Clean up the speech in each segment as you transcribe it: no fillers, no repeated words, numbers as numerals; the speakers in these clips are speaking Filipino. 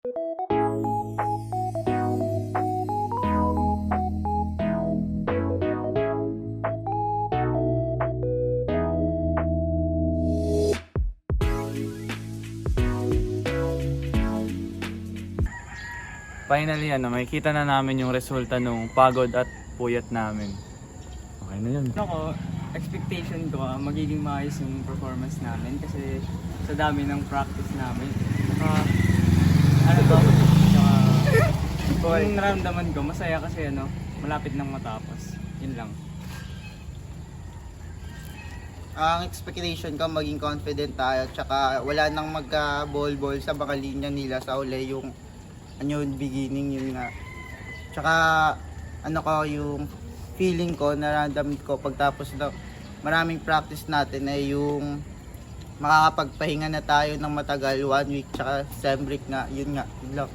Finally, makikita na namin yung resulta nung pagod at puyat namin. Okay na yun. Ako, expectation ko magiging maayos yung performance namin kasi sa dami ng practice namin. Yung naramdaman ko, masaya kasi malapit nang matapos. Yun lang. Ang expectation ko maging confident tayo, tsaka wala nang magka-ball-ball sa mga linya nila sa uli yung beginning yun nga. Tsaka yung feeling ko, nararamdaman ko pagtapos ng maraming practice natin ay yung makakapagpahinga na tayo ng matagal, 1 week, tsaka sem break nga, yun lang.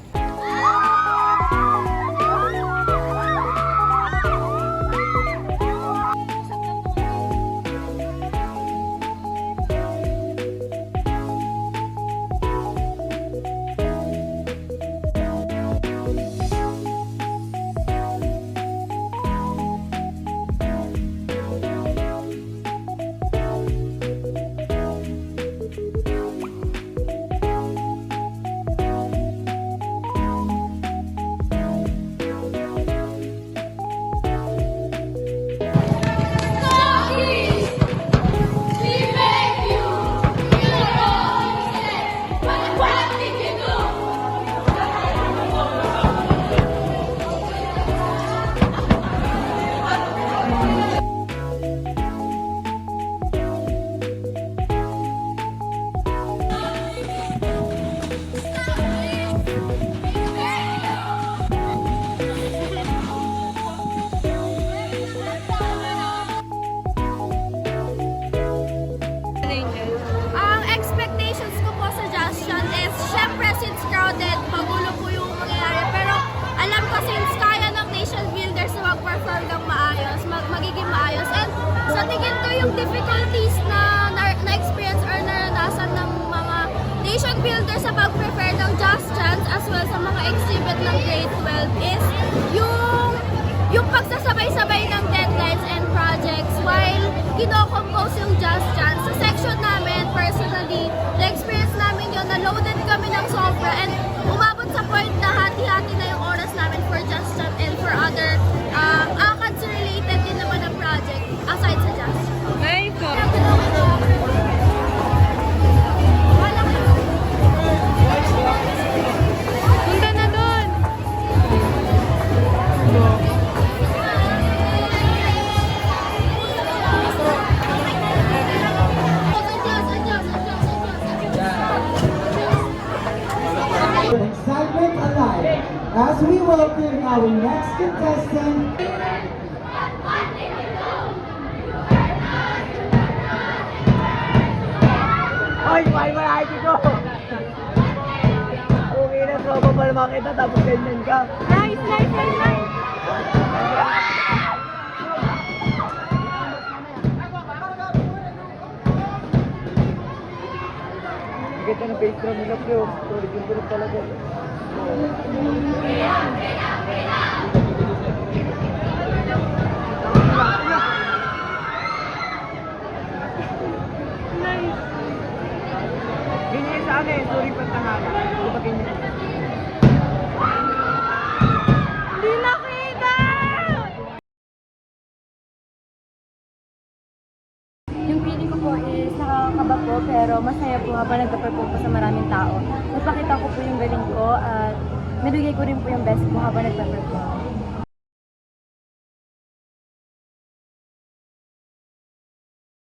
Ang expectations ko po sa Just Chant is, syempre since crowded, magulo po yung mangyayari. Pero alam ko since kaya ng nation builders na mag-perform ng maayos, magiging maayos. And sa tingin ko yung difficulties na na-experience or naranasan ng mga nation builders sa pag-prepare ng Just Chant as well sa mga exhibit ng grade 12 is yung pagsasabay-sabay ng deadlines and projects while kino-compose yung Just Chant. Sa section namin, personally, na-experience namin yun, na-loaded kami ng sobra and umabot sa point na hati-hati na yung oras namin for Just Chant and for other ACADS related din naman ng project aside sa Just Chant. Punta na doon! Excitement alive as we welcome our next contestant. Ay, ay, ko! Okay na, tropa pa naman kita, tapos ganyan ka. Nice, nice, nice, nice! Ganda ng bass drum nila, bro. Sorry, yung tulog talaga. Ganyan sa akin, sorry pantangalan. Di ba ganyan? Hindi nakita! Yung feeling ko po is nakakakaba po pero masaya po habang nagka-perform po sa maraming tao. Napakita ko po yung galing ko at nabigay ko rin po yung best ko habang nagpa-perform.